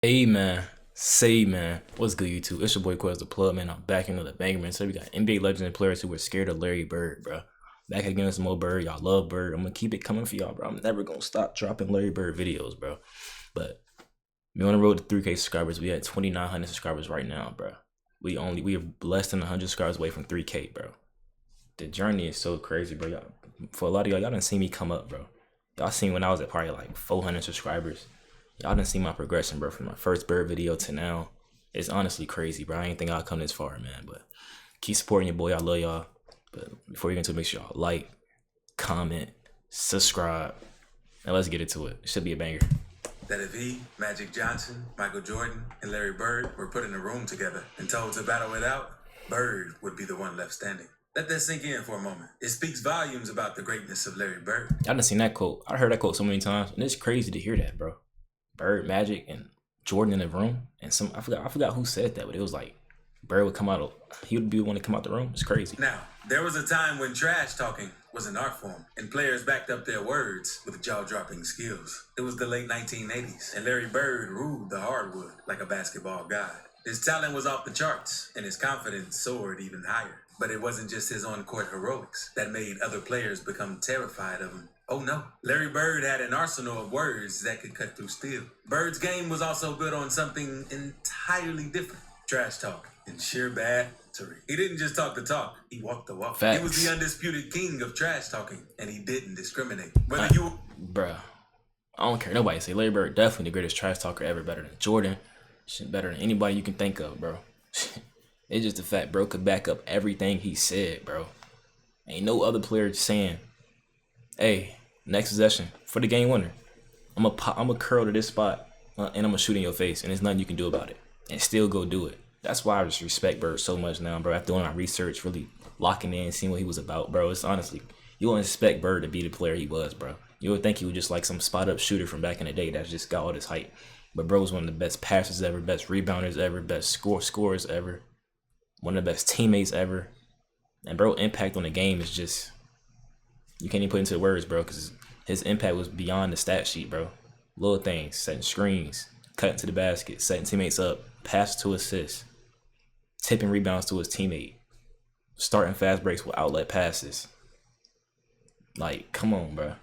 Hey man, say man, what's good YouTube? It's your boy Quez the Plug, man. I'm back into the banger, man. So we got NBA legends and players who were scared of Larry Bird, bro. Back again with some more Bird. Y'all love Bird. I'm gonna keep it coming for y'all, bro. I'm never gonna stop dropping Larry Bird videos, bro. But we on the road to 3K subscribers. We at 2,900 subscribers right now, bro. We are less than 100 subscribers away from 3K, bro. The journey is so crazy, bro. Y'all, for a lot of y'all didn't see me come up, bro. Y'all seen when I was at probably like 400 subscribers. Y'all didn't see my progression, bro, from my first bird video to now. It's honestly crazy, bro. I ain't think I'd come this far, man. But keep supporting your boy. I love y'all. But before you get into it, make sure y'all like, comment, subscribe, and let's get into it. It should be a banger. That if he, Magic Johnson, Michael Jordan, and Larry Bird were put in a room together and told to battle it out, Bird would be the one left standing. Let that sink in for a moment. It speaks volumes about the greatness of Larry Bird. I done seen that quote. I heard that quote so many times, and it's crazy to hear that, bro. Bird, Magic, and Jordan in the room, and I forgot who said that, but it was like Bird would come out. He would be the one to come out the room. It's crazy. Now, there was a time when trash talking was an art form, and players backed up their words with jaw-dropping skills. It was the late 1980s, and Larry Bird ruled the hardwood like a basketball god. His talent was off the charts, and his confidence soared even higher. But it wasn't just his on-court heroics that made other players become terrified of him. Oh no, Larry Bird had an arsenal of words that could cut through steel. Bird's game was also built on something entirely different. Trash talk and sheer battery. He didn't just talk the talk, he walked the walk. Facts. He was the undisputed king of trash talking, and he didn't discriminate. Bruh, I don't care. Nobody say Larry Bird definitely the greatest trash talker ever, better than Jordan. Shit, better than anybody you can think of, bro. It's just the fact bro could back up everything he said, bro. Ain't no other player saying, hey, next possession for the game winner, I'm a curl to this spot and I'm gonna shoot in your face, and there's nothing you can do about it, and still go do it. That's why I just respect Bird so much now, bro. After doing my research, really locking in, seeing what he was about, bro. It's honestly, you wouldn't expect Bird to be the player he was, bro. You would think he was just like some spot up shooter from back in the day that just got all this hype. But bro was one of the best passers ever, best rebounders ever, best scorers ever, one of the best teammates ever. And bro, impact on the game is just, you can't even put into the words, bro, because his impact was beyond the stat sheet, bro. Little things, setting screens, cutting to the basket, setting teammates up, pass to assist, tipping rebounds to his teammate, starting fast breaks with outlet passes. Like, come on, bro.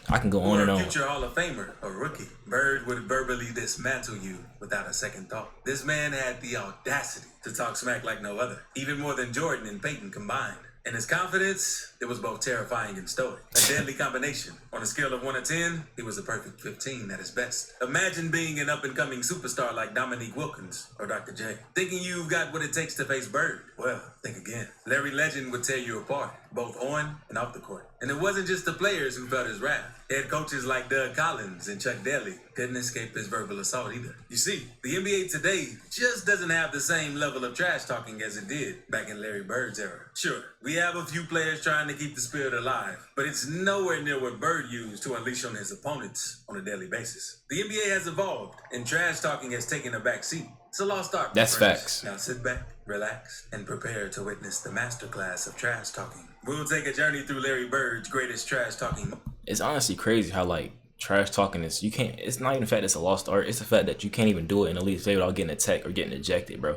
I can go on and on. Future Hall of Famer, a rookie, Bird would verbally dismantle you without a second thought. This man had the audacity to talk smack like no other, even more than Jordan and Peyton combined. And his confidence, it was both terrifying and stoic. A deadly combination. On a scale of 1 to 10, he was a perfect 15 at his best. Imagine being an up-and-coming superstar like Dominique Wilkins or Dr. J. Thinking you've got what it takes to face Bird? Well, think again. Larry Legend would tear you apart, both on and off the court. And it wasn't just the players who felt his wrath. Head coaches like Doug Collins and Chuck Daly couldn't escape his verbal assault either. You see, the NBA today just doesn't have the same level of trash talking as it did back in Larry Bird's era. Sure, we have a few players trying to keep the spirit alive, but it's nowhere near what Bird used to unleash on his opponents on a daily basis. The NBA has evolved, and trash talking has taken a back seat. It's a lost art. That's facts. Now sit back, relax, and prepare to witness the masterclass of trash talking. We'll take a journey through Larry Bird's greatest trash talking. It's honestly crazy how like trash talking is, you can't, it's not even the fact it's a lost art, it's the fact that you can't even do it in the league without getting a tech or getting ejected, bro.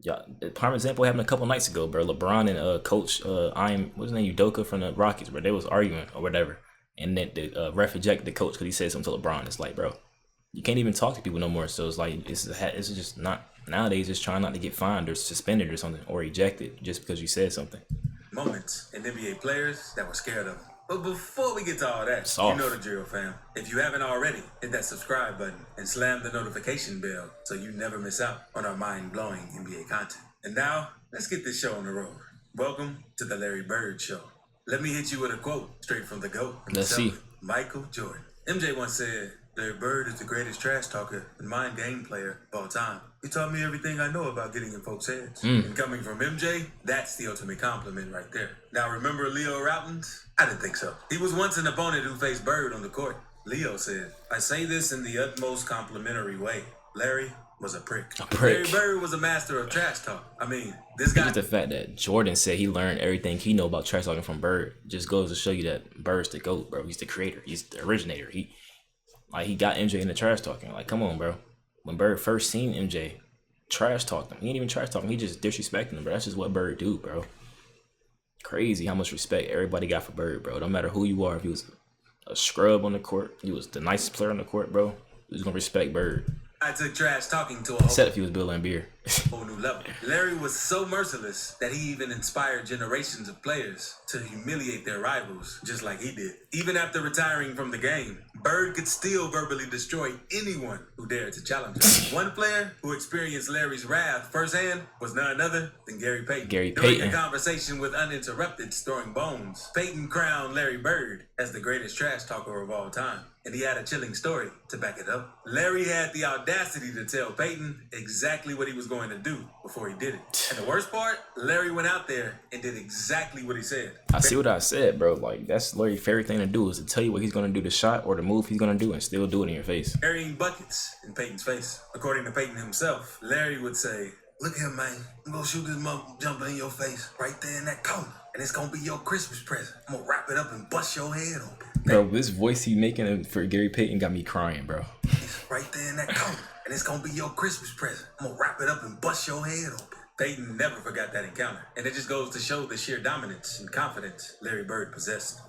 Yeah, the prime example happened a couple nights ago, bro. LeBron and coach what's his name, Udoka from the Rockets, bro. They was arguing or whatever, and then the ref ejected the coach because he said something to LeBron. It's like, bro, you can't even talk to people no more. So it's like it's just not nowadays. Just trying not to get fined or suspended or something or ejected just because you said something. Moments and NBA players that were scared of him. But before we get to all that, Soft. You know the drill, fam. If you haven't already, hit that subscribe button and slam the notification bell so you never miss out on our mind-blowing NBA content. And now, let's get this show on the road. Welcome to the Larry Bird Show. Let me hit you with a quote straight from the GOAT Let's himself, see. Michael Jordan. MJ once said, Larry Bird is the greatest trash talker and mind game player of all time. He taught me everything I know about getting in folks' heads. And coming from MJ, that's the ultimate compliment right there. Now remember Leo Routins? I didn't think so. He was once an opponent who faced Bird on the court. Leo said, I say this in the utmost complimentary way. Larry was a prick. Larry Bird was a master of trash talk. I mean, this guy... Just the fact that Jordan said he learned everything he know about trash talking from Bird just goes to show you that Bird's the GOAT, bro. He's the creator. He's the originator. He got MJ in the trash talking. Like, come on, bro. when Bird first seen MJ, trash talked him. He ain't even trash talking. He just disrespecting him, bro. That's just what Bird do, bro. Crazy how much respect everybody got for Bird, bro. No matter who you are, if he was a scrub on the court, he was the nicest player on the court, bro. He was gonna respect Bird. I took trash talking to a Except if he was Bill Laimbeer. whole new level. Larry was so merciless that he even inspired generations of players to humiliate their rivals, just like he did. Even after retiring from the game, Bird could still verbally destroy anyone who dared to challenge him. One player who experienced Larry's wrath firsthand was none other than Gary Payton. Gary During Payton. a conversation with Uninterrupted Throwing Bones, Payton crowned Larry Bird as the greatest trash talker of all time. And he had a chilling story to back it up. Larry had the audacity to tell Payton exactly what he was going to do before he did it. And the worst part, Larry went out there and did exactly what he said. I see what I said, bro. Like, that's Larry's favorite thing to do, is to tell you what he's gonna do, the shot or the move he's gonna do, and still do it in your face. Carrying buckets in Payton's face. According to Payton himself, Larry would say, "Look here, man. I'm gonna shoot this jumper in your face right there in that corner. And it's gonna be your Christmas present. I'm gonna wrap it up and bust your head open." Bro, this voice he making for Gary Payton got me crying, bro. It's right there in that corner. And it's gonna be your Christmas present. I'm gonna wrap it up and bust your head open. Payton never forgot that encounter. And it just goes to show the sheer dominance and confidence Larry Bird possessed.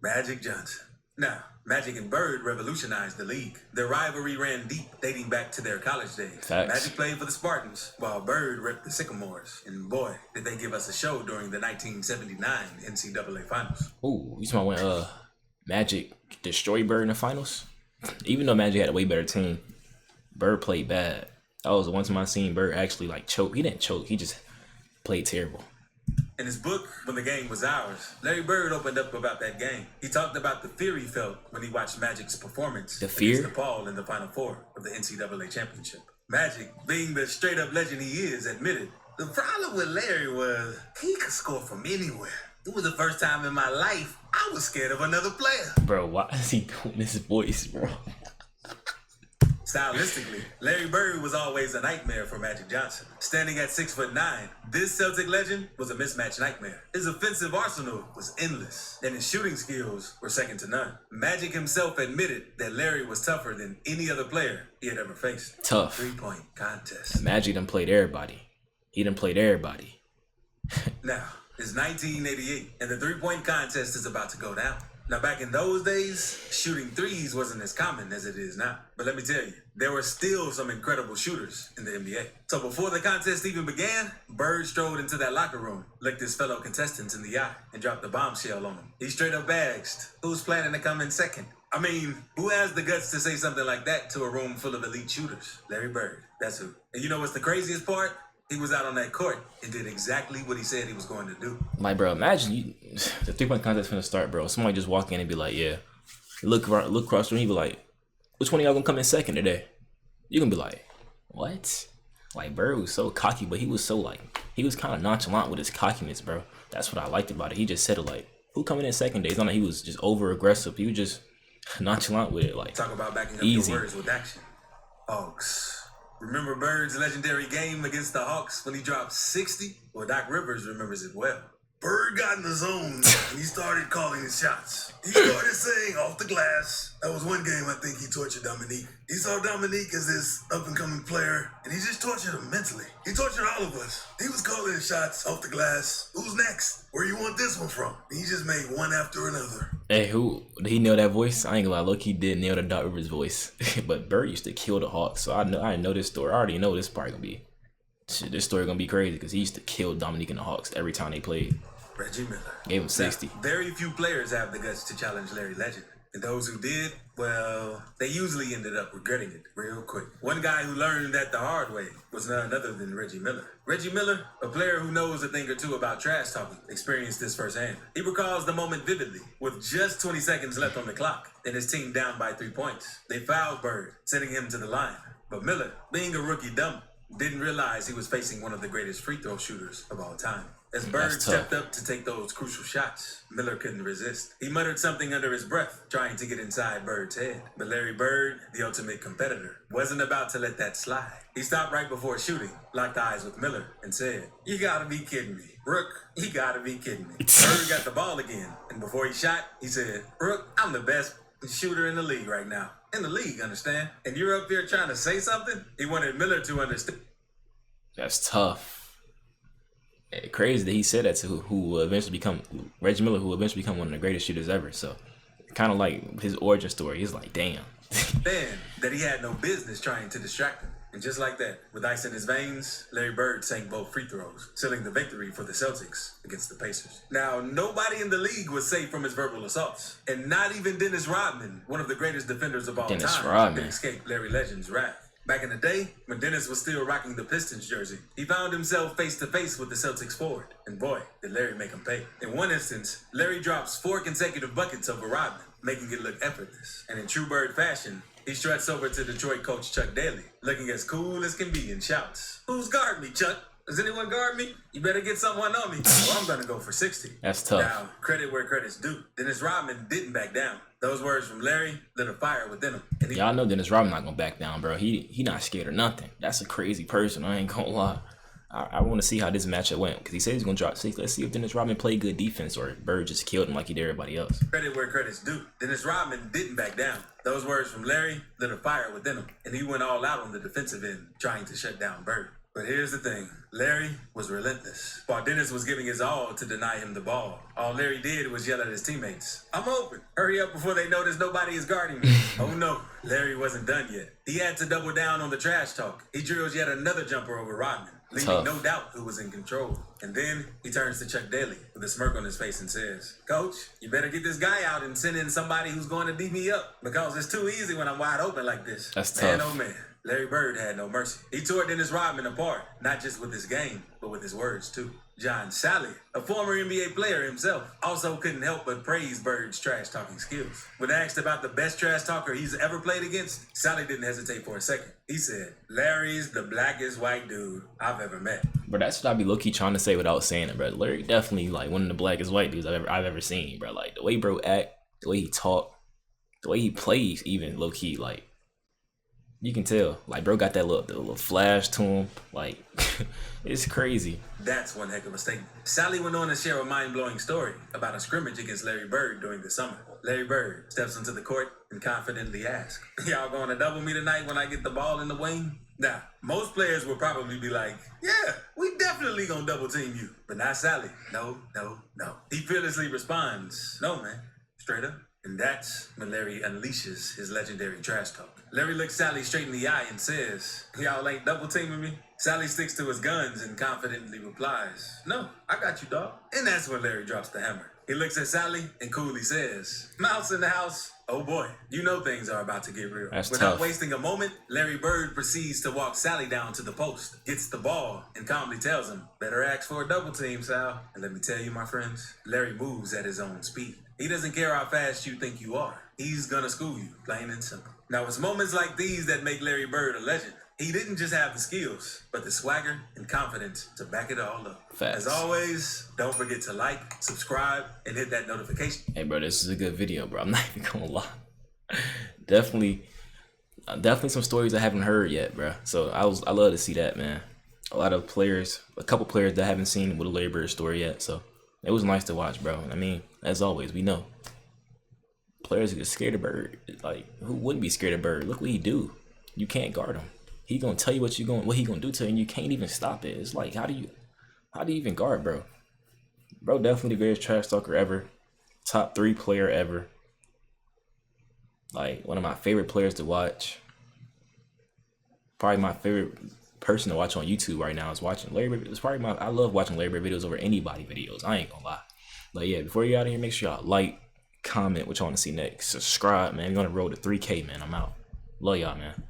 Magic Johnson. Now, Magic and Bird revolutionized the league. Their rivalry ran deep, dating back to their college days. Facts. Magic played for the Spartans, while Bird repped the Sycamores. And boy, did they give us a show during the 1979 NCAA Finals. Ooh, you talking about when Magic destroyed Bird in the finals? Even though Magic had a way better team, Bird played bad. That was the one time I seen Bird actually like choke. He didn't choke. He just played terrible. In his book, When the Game Was Ours, Larry Bird opened up about that game. He talked about the fear he felt when he watched Magic's performance The fear? against DePaul in the Final Four of the NCAA Championship. Magic, being the straight-up legend he is, admitted, "The problem with Larry was he could score from anywhere. It was the first time in my life I was scared of another player." Bro, why is he doing this voice, bro? Stylistically, Larry Bird was always a nightmare for Magic Johnson. Standing at 6'9", this Celtic legend was a mismatch nightmare. His offensive arsenal was endless, and his shooting skills were second to none. Magic himself admitted that Larry was tougher than any other player he had ever faced. Tough. Three-point contest. Magic done played everybody. He done played everybody. Now, it's 1988, and the three-point contest is about to go down. Now, back in those days, shooting threes wasn't as common as it is now. But let me tell you, there were still some incredible shooters in the NBA. So before the contest even began, Bird strode into that locker room, looked his fellow contestants in the eye, and dropped a bombshell on them. He straight up asked, "Who's planning to come in second?" I mean, who has the guts to say something like that to a room full of elite shooters? Larry Bird, that's who. And you know what's the craziest part? He was out on that court and did exactly what he said he was going to do. Like, bro, imagine the 3-point contest finna start, bro. Somebody just walk in and be like, yeah. Look across the room, he be like, which one of y'all gonna come in second today? You gonna be like, what? Like, Bird was so cocky, but he was so like, he was kind of nonchalant with his cockiness, bro. That's what I liked about it. He just said it like, who coming in second day? It's not like he was just over aggressive. He was just nonchalant with it, like, Talk about backing up easy. your words with action. Hawks. Remember Bird's legendary game against the Hawks when he dropped 60? Well, Doc Rivers remembers it well. Bird got in the zone and he started calling his shots. He started saying off the glass. That was one game I think he tortured Dominique. He saw Dominique as this up-and-coming player, and he just tortured him mentally. He tortured all of us. He was calling shots off the glass. Who's next? Where you want this one from? And he just made one after another. Hey, who did he nail that voice? I ain't gonna lie, look, he did nail the Doc Rivers voice. But Bird used to kill the Hawks, so I know this story. I already know this part gonna be. This story gonna be crazy because he used to kill Dominique and the Hawks every time they played. Reggie Miller. Gave him 60. Now, very few players have the guts to challenge Larry Legend. And those who did, well, they usually ended up regretting it real quick. One guy who learned that the hard way was none other than Reggie Miller. Reggie Miller, a player who knows a thing or two about trash talking, experienced this firsthand. He recalls the moment vividly, with just 20 seconds left on the clock, and his team down by 3 points. They fouled Bird, sending him to the line. But Miller, being a rookie dumb, didn't realize he was facing one of the greatest free throw shooters of all time. As Bird stepped up to take those crucial shots, Miller couldn't resist. He muttered something under his breath, trying to get inside Bird's head. But Larry Bird, the ultimate competitor, wasn't about to let that slide. He stopped right before shooting, locked eyes with Miller, and said, "You gotta be kidding me. Rook, you gotta be kidding me." Bird got the ball again, and before he shot, he said, "Rook, I'm the best shooter in the league right now." in the league, understand? And you're up there trying to say something? He wanted Miller to understand. That's tough. Crazy that he said that to who will eventually become Reggie Miller, who will eventually become one of the greatest shooters ever. So, kind of like his origin story. He's like, damn. Then that he had no business trying to distract him. And just like that, with ice in his veins, Larry Bird sank both free throws, sealing the victory for the Celtics against the Pacers. Now, nobody in the league was safe from his verbal assaults. And not even Dennis Rodman, one of the greatest defenders of all time, could escape Larry Legend's wrath. Back in the day, when Dennis was still rocking the Pistons jersey, he found himself face-to-face with the Celtics forward. And boy, did Larry make him pay. In one instance, Larry drops 4 consecutive buckets over Rodman, making it look effortless. And in true Bird fashion, he struts over to Detroit coach Chuck Daly, looking as cool as can be, and shouts, "Who's guarding me, Chuck? Does anyone guard me? You better get someone on me, or I'm gonna go for 60. That's tough. Now, credit where credit's due. Dennis Rodman didn't back down. Those words from Larry lit a fire within him. And y'all know Dennis Rodman not gonna back down, bro. He not scared of nothing. That's a crazy person. I ain't gonna lie. I want to see how this matchup went because he said he's gonna drop 6. Let's see if Dennis Rodman played good defense or Bird just killed him like he did everybody else. Credit where credit's due. Dennis Rodman didn't back down. Those words from Larry lit a fire within him, and he went all out on the defensive end, trying to shut down Bird. But here's the thing. Larry was relentless. While Dennis was giving his all to deny him the ball, all Larry did was yell at his teammates, "I'm open. Hurry up before they notice nobody is guarding me." Oh no, Larry wasn't done yet. He had to double down on the trash talk. He drills yet another jumper over Rodman, leaving no doubt who was in control. And then he turns to Chuck Daly with a smirk on his face and says, "Coach, you better get this guy out and send in somebody who's going to beat me up because it's too easy when I'm wide open like this." That's man, tough. oh man. Larry Bird had no mercy. He tore Dennis Rodman apart, not just with his game, but with his words too. John Sally, a former NBA player himself, also couldn't help but praise Bird's trash-talking skills. When asked about the best trash talker he's ever played against, Sally didn't hesitate for a second. He said, "Larry's the blackest white dude I've ever met." But that's what I be low-key trying to say without saying it, bro. Larry definitely like one of the blackest white dudes I've ever seen, bro. Like the way bro act, the way he talk, the way he plays, even low-key, like you can tell, like bro got that little flash to him, like it's crazy. That's one heck of a statement. Sally went on to share a mind-blowing story about a scrimmage against Larry Bird during the summer. Larry Bird steps into the court and confidently asks, "Y'all going to double me tonight when I get the ball in the wing?" Now, most players will probably be like, "Yeah, we definitely gonna double team you." But not Sally. No. He fearlessly responds, "No, man, straight up." And that's when Larry unleashes his legendary trash talk. Larry looks Sally straight in the eye and says, "Y'all ain't double teaming me?" Sally sticks to his guns and confidently replies, "No, I got you, dog." And that's when Larry drops the hammer. He looks at Sally and coolly says, "Mouse in the house." Oh boy, you know things are about to get real. That's Without tough. wasting a moment, Larry Bird proceeds to walk Sally down to the post, gets the ball, and calmly tells him, "Better ask for a double team, Sal." And let me tell you, my friends, Larry moves at his own speed. He doesn't care how fast you think you are. He's gonna school you, plain and simple. Now, it's moments like these that make Larry Bird a legend. He didn't just have the skills, but the swagger and confidence to back it all up. Facts. As always, don't forget to like, subscribe, and hit that notification. Hey bro, this is a good video, bro. I'm not even gonna lie. Definitely some stories I haven't heard yet, bro. So I love to see that, man. A couple players that I haven't seen with a Larry Bird story yet. So it was nice to watch, bro. I mean, as always, we know players get scared of Bird. Like, who wouldn't be scared of Bird? Look what he do. You can't guard him. He gonna tell you what he gonna do to you, and you can't even stop it. It's like, how do you even guard, bro? Bro, definitely the greatest trash talker ever. Top 3 player ever. Like, one of my favorite players to watch. Probably my favorite person to watch on YouTube right now is watching Larry Bird. I love watching Larry Bird videos over anybody videos. I ain't gonna lie. But yeah, before you get out of here, make sure y'all like, comment what y'all want to see next. Subscribe, man. We're on the road to 3K, man. I'm out. Love y'all, man.